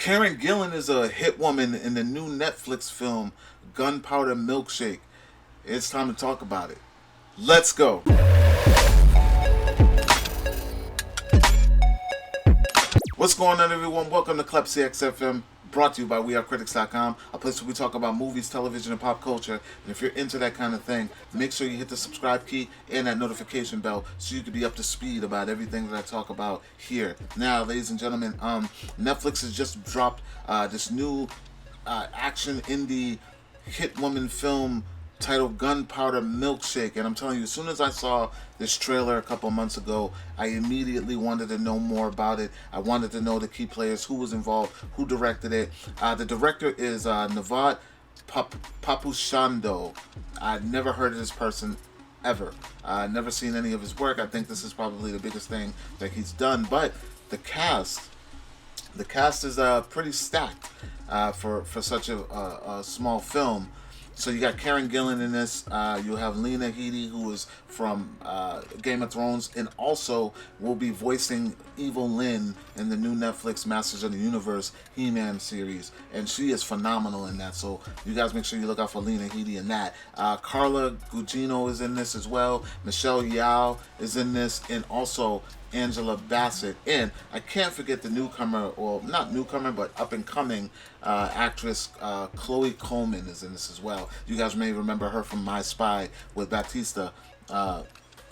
Karen Gillan is a hit woman in the new Netflix film Gunpowder Milkshake. It's time to talk about it. Let's go. What's going on, everyone? Welcome to Klepcx FM, brought to you by WeAreCritiX.com, a place where we talk about movies, television, and pop culture. And if you're into that kind of thing, make sure you hit the subscribe key and that notification bell so you can be up to speed about everything that I talk about here. Now, ladies and gentlemen, Netflix has just dropped this new action indie hit woman film titled Gunpowder Milkshake, and I'm telling you, as soon as I saw this trailer a couple months ago, I immediately wanted to know more about it. I wanted to know the key players, who was involved, who directed it. The director is Navad Papushando. I've never heard of this person ever. Never seen any of his work. I think this is probably the biggest thing that he's done. But the cast is pretty stacked for such a small film. So you got Karen Gillan in this. You have Lena Headey, who is from Game of Thrones, and also will be voicing Evil Lynn in the new Netflix Masters of the Universe He-Man series, and she is phenomenal in that. So you guys make sure you look out for Lena Headey in that. Carla Gugino is in this as well. Michelle Yeoh is in this, and also Angela Bassett, and I can't forget the newcomer, or not newcomer, but up and coming actress Chloe Coleman is in this as well. You guys may remember her from My Spy with Batista a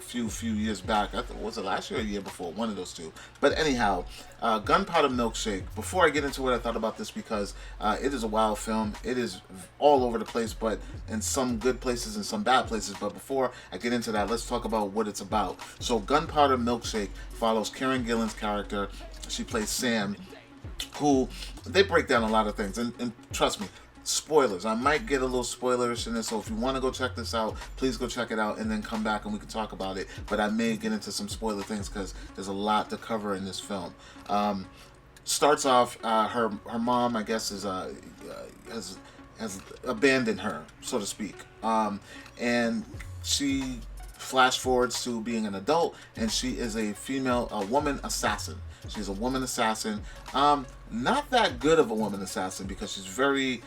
few years back. Was it last year or a year before? One of those two. But anyhow, Gunpowder Milkshake. Before I get into what I thought about this, because it is a wild film. It is all over the place, but in some good places and some bad places. But before I get into that, let's talk about what it's about. So Gunpowder Milkshake follows Karen Gillan's character. She plays Sam, who they break down a lot of things. And trust me, spoilers. I might get a little spoilerish in this, so if you want to go check this out, please go check it out and then come back and we can talk about it. But I may get into some spoiler things because there's a lot to cover in this film. Starts off, her mom, I guess, has abandoned her, so to speak, and she flash forwards to being an adult, and she is a woman assassin. She's a woman assassin. Not that good of a woman assassin, because she's very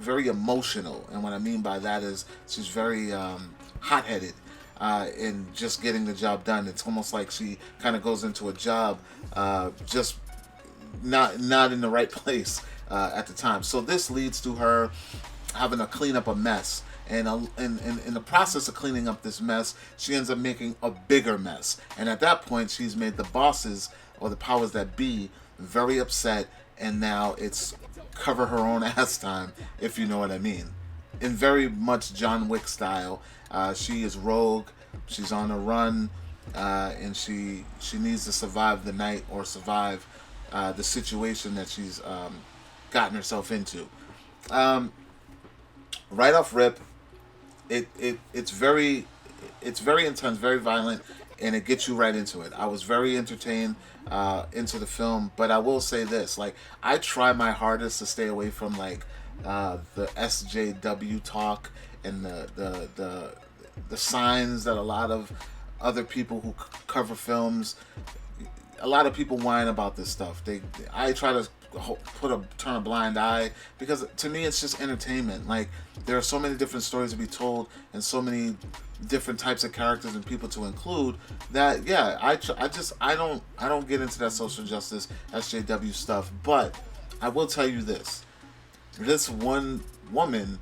emotional, and what I mean by that is she's very hot-headed in just getting the job done. It's almost like she kind of goes into a job just not in the right place at the time. So this leads to her having to clean up a mess. And in the process of cleaning up this mess, she ends up making a bigger mess. And at that point, she's made the bosses, or the powers that be, very upset. And now it's cover her own ass time, if you know what I mean. In very much John Wick style. She is rogue. She's on a run. And she needs to survive the night, or survive the situation that she's gotten herself into. Right off rip, it's very intense, very violent, and it gets you right into it. I was very entertained into the film, but I will say this: like, I try my hardest to stay away from like the SJW talk and the signs that a lot of other people who cover films. A lot of people whine about this stuff. I try to turn a blind eye, because to me it's just entertainment. Like, there are so many different stories to be told and so many different types of characters and people to include that I don't get into that social justice SJW stuff. But I will tell you this one woman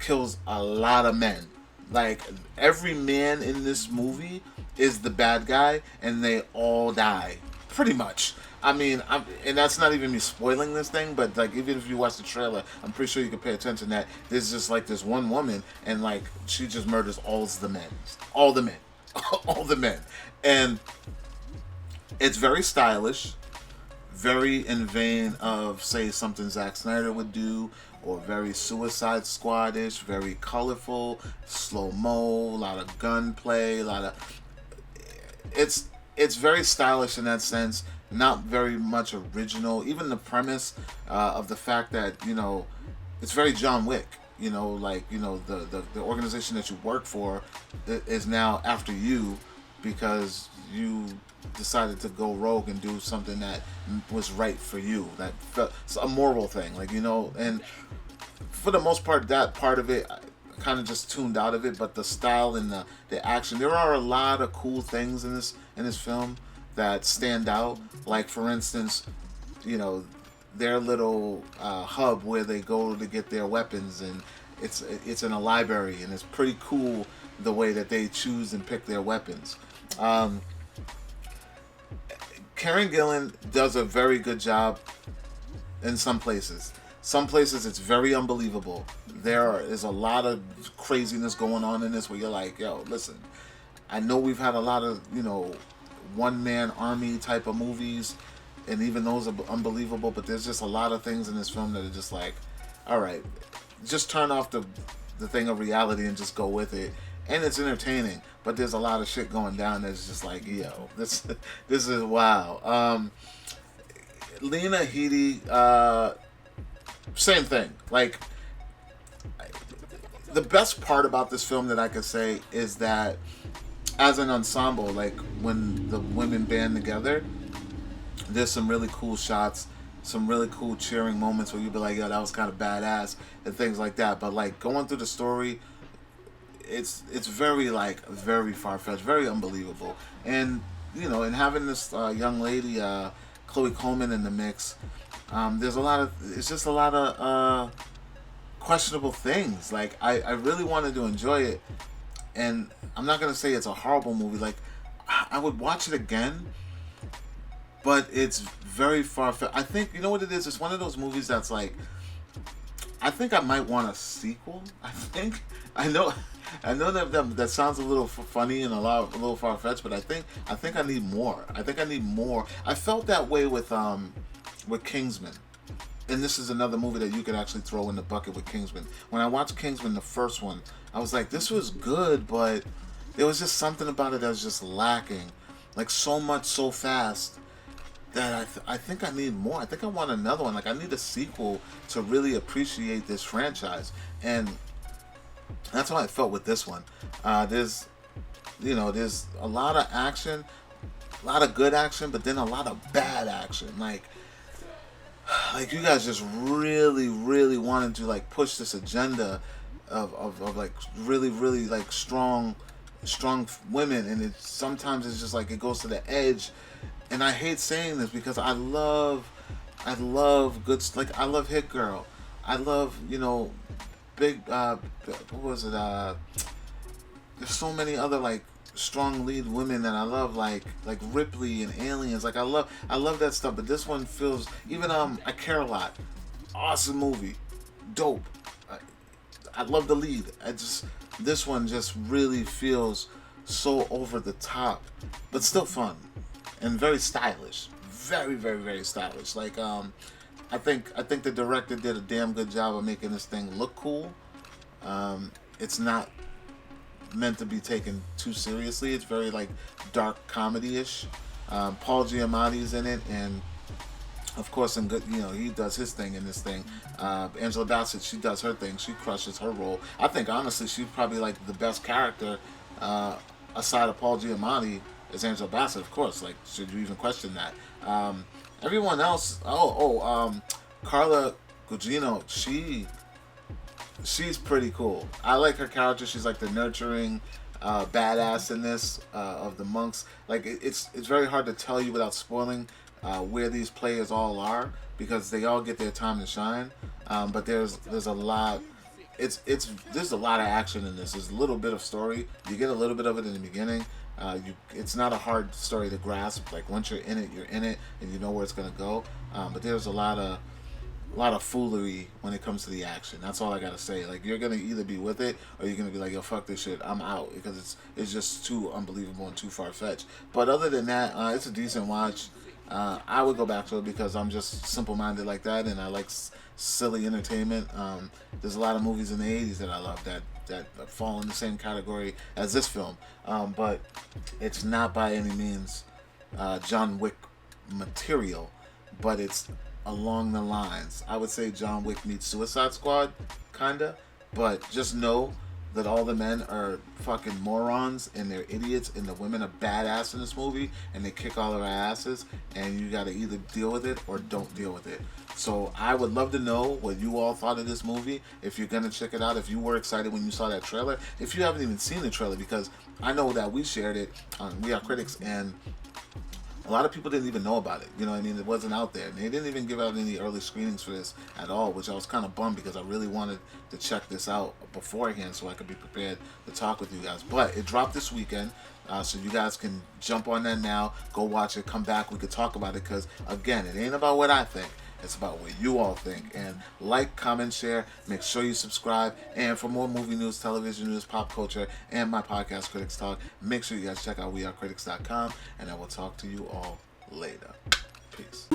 kills a lot of men. Like, every man in this movie is the bad guy, and they all die pretty much. I mean, and that's not even me spoiling this thing, but like, even if you watch the trailer, I'm pretty sure you can pay attention that there's just like this one woman, and like, she just murders all the men, all the men, and it's very stylish, very in vein of, say, something Zack Snyder would do, or very Suicide Squad-ish, very colorful, slow-mo, a lot of gunplay, it's very stylish in that sense. Not very much original. Even the premise of the fact that, it's very John Wick. The organization that you work for is now after you because you decided to go rogue and do something that was right for you, that felt it's a moral thing, like, you know. And for the most part, that part of it, I kind of just tuned out of it. But the style and the action, there are a lot of cool things in this film that stand out. Like, for instance, you know, their little hub where they go to get their weapons, and it's in a library, and it's pretty cool the way that they choose and pick their weapons. Um, Karen Gillan does a very good job in some places. Some places it's very unbelievable. There is a lot of craziness going on in this where you're like, yo, listen, I know we've had a lot of, you know, one man army type of movies, and even those are unbelievable, but there's just a lot of things in this film that are just like, all right, just turn off the thing of reality and just go with it. And it's entertaining, but there's a lot of shit going down that's just like, yo, this this is wow. Lena Headey, same thing. Like, the best part about this film that I could say is that as an ensemble, like when the women band together, there's some really cool shots, some really cool cheering moments where you'd be like, yo, that was kind of badass, and things like that. But like going through the story, it's very, like, very far-fetched, very unbelievable. And, you know, and having this young lady, Chloe Coleman, in the mix, there's a lot of, it's just a lot of questionable things. Like, I really wanted to enjoy it, and I'm not gonna say it's a horrible movie. Like, I would watch it again, but it's very far-fetched. I think, you know what it is? It's one of those movies that's like, I think I might want a sequel. I know that sounds a little funny and a little far fetched, but I think I need more. I felt that way with Kingsman, and this is another movie that you could actually throw in the bucket with Kingsman. When I watched Kingsman, the first one, I was like, this was good, but there was just something about it that was just lacking, like so much so fast that I think I need more. I think I want another one. Like, I need a sequel to really appreciate this franchise. And that's how I felt with this one. There's a lot of action, a lot of good action, but then a lot of bad action. Like you guys just really, really wanted to, like, push this agenda of like really, really, like, strong women, and sometimes it's just like it goes to the edge. And I hate saying this because I love good, like, I love Hit Girl, I love, you know, big what was it, there's so many other, like, strong lead women that I love, like Ripley and Aliens. Like, I love that stuff. But this one feels, even I Care a Lot, awesome movie, dope. I love the lead. This one just really feels so over the top, but still fun and very stylish, very, very, very stylish. Like, I think the director did a damn good job of making this thing look cool. It's not meant to be taken too seriously. It's very, like, dark comedy-ish. Paul Giamatti's in it, and of course, in good, you know, he does his thing in this thing. Angela Bassett, she does her thing. She crushes her role. I think, honestly, she's probably, like, the best character aside of Paul Giamatti is Angela Bassett, of course. Like, should you even question that? Everyone else, Carla Gugino, she's pretty cool. I like her character. She's like the nurturing badass in this of the monks. Like, it's very hard to tell you without spoiling where these players all are, because they all get their time to shine. But there's a lot. There's a lot of action in this. There's a little bit of story. You get a little bit of it in the beginning. It's not a hard story to grasp. Like, once you're in it, and you know where it's gonna go. But there's a lot of foolery when it comes to the action. That's all I gotta say. Like, you're gonna either be with it, or you're gonna be like, yo, fuck this shit, I'm out, because it's just too unbelievable and too far fetched. But other than that, it's a decent watch. I would go back to it because I'm just simple minded like that, and I like silly entertainment. There's a lot of movies in the 80s that I love that fall in the same category as this film, but it's not by any means John Wick material, but it's along the lines. I would say John Wick meets Suicide Squad, kinda, but just know that all the men are fucking morons and they're idiots and the women are badass in this movie and they kick all of our asses, and you gotta either deal with it or don't deal with it. So I would love to know what you all thought of this movie. If you're gonna check it out, if you were excited when you saw that trailer, if you haven't even seen the trailer, because I know that we shared it on We Are Critics, and a lot of people didn't even know about it. You know what I mean? It wasn't out there. And they didn't even give out any early screenings for this at all, which I was kind of bummed because I really wanted to check this out beforehand so I could be prepared to talk with you guys. But it dropped this weekend, so you guys can jump on that now, go watch it, come back, we could talk about it, because, again, it ain't about what I think. It's about what you all think. And like, comment, share. Make sure you subscribe. And for more movie news, television news, pop culture, and my podcast, Critics Talk, make sure you guys check out wearecritics.com. And I will talk to you all later. Peace.